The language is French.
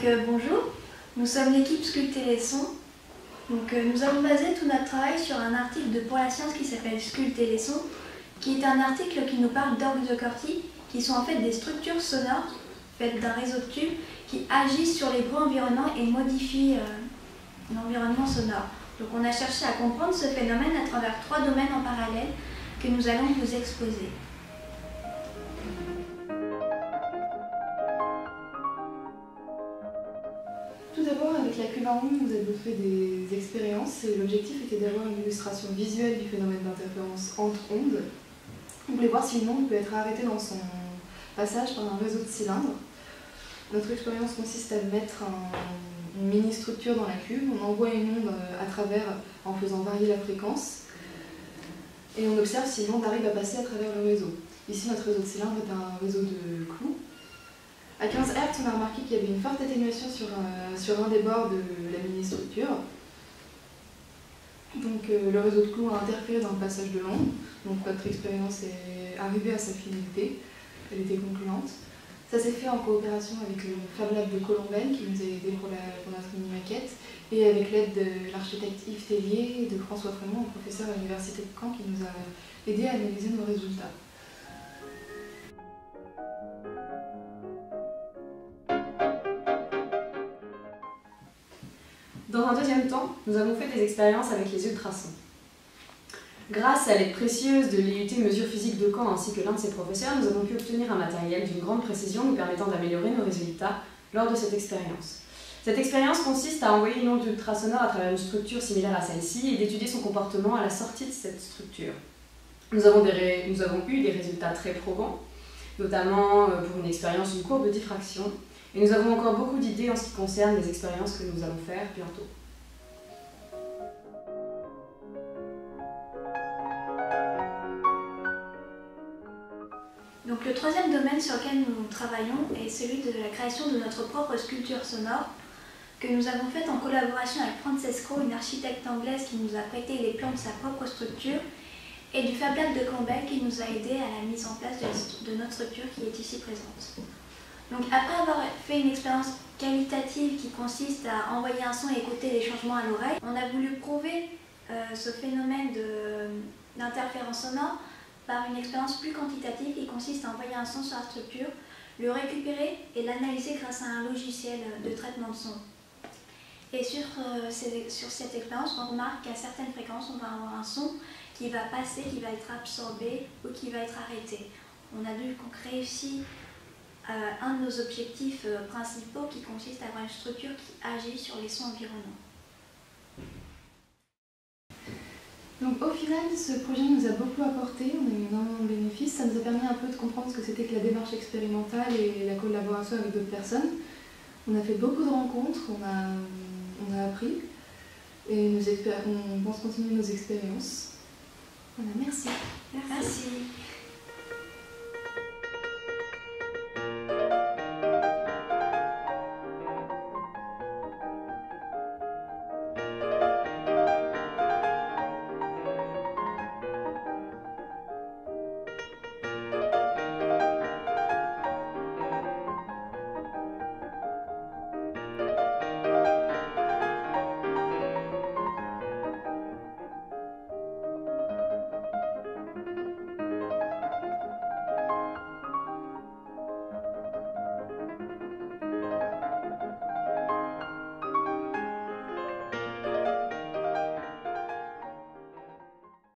Bonjour, nous sommes l'équipe Sculpter les sons. Nous avons basé tout notre travail sur un article de Pour la Science qui s'appelle Sculpter les sons, qui est un article qui nous parle d'orgues de Corti, qui sont en fait des structures sonores faites d'un réseau de tubes qui agissent sur les bruits environnants et modifient l'environnement sonore. Donc on a cherché à comprendre ce phénomène à travers 3 domaines en parallèle que nous allons vous exposer. Tout d'abord, avec la cube marron, nous avons fait des expériences et l'objectif était d'avoir une illustration visuelle du phénomène d'interférence entre ondes. On voulait voir si une onde peut être arrêtée dans son passage par un réseau de cylindres. Notre expérience consiste à mettre une mini-structure dans la cube, on envoie une onde à travers en faisant varier la fréquence et on observe si l'onde arrive à passer à travers le réseau. Ici, notre réseau de cylindres est un réseau de clous. À 15 Hz, on a remarqué qu'il y avait une forte atténuation sur un des bords de la mini-structure. Donc le réseau de clous a interféré dans le passage de l'onde. Donc notre expérience est arrivée à sa finalité. Elle était concluante. Ça s'est fait en coopération avec le Fab Lab de Colombelle qui nous a aidés pour notre mini-maquette et avec l'aide de l'architecte Yves Tellier et de François Frémont, professeur à l'Université de Caen, qui nous a aidés à analyser nos résultats. Dans un deuxième temps, nous avons fait des expériences avec les ultrasons. Grâce à l'aide précieuse de l'IUT Mesures Physiques de Caen ainsi que l'un de ses professeurs, nous avons pu obtenir un matériel d'une grande précision nous permettant d'améliorer nos résultats lors de cette expérience. Cette expérience consiste à envoyer une onde ultrasonore à travers une structure similaire à celle-ci et d'étudier son comportement à la sortie de cette structure. Nous avons eu des résultats très probants, notamment pour une expérience d'une courbe de diffraction. Et nous avons encore beaucoup d'idées en ce qui concerne les expériences que nous allons faire bientôt. Donc le troisième domaine sur lequel nous travaillons est celui de la création de notre propre sculpture sonore que nous avons faite en collaboration avec Francesco, une architecte anglaise qui nous a prêté les plans de sa propre structure, et du Fab Lab de Campbell qui nous a aidés à la mise en place de notre structure qui est ici présente. Donc après avoir fait une expérience qualitative qui consiste à envoyer un son et écouter les changements à l'oreille, on a voulu prouver ce phénomène d'interférence sonore par une expérience plus quantitative qui consiste à envoyer un son sur la structure, le récupérer et l'analyser grâce à un logiciel de traitement de son. Et sur cette expérience, on remarque qu'à certaines fréquences, on va avoir un son qui va passer, qui va être absorbé ou qui va être arrêté. On a donc réussi un de nos objectifs principaux qui consiste à avoir une structure qui agit sur les sons environnants. Donc au final, ce projet nous a beaucoup apporté, on a eu énormément de bénéfices, ça nous a permis un peu de comprendre ce que c'était que la démarche expérimentale et la collaboration avec d'autres personnes. On a fait beaucoup de rencontres, on a appris et on pense continuer nos expériences. Voilà, merci. Merci.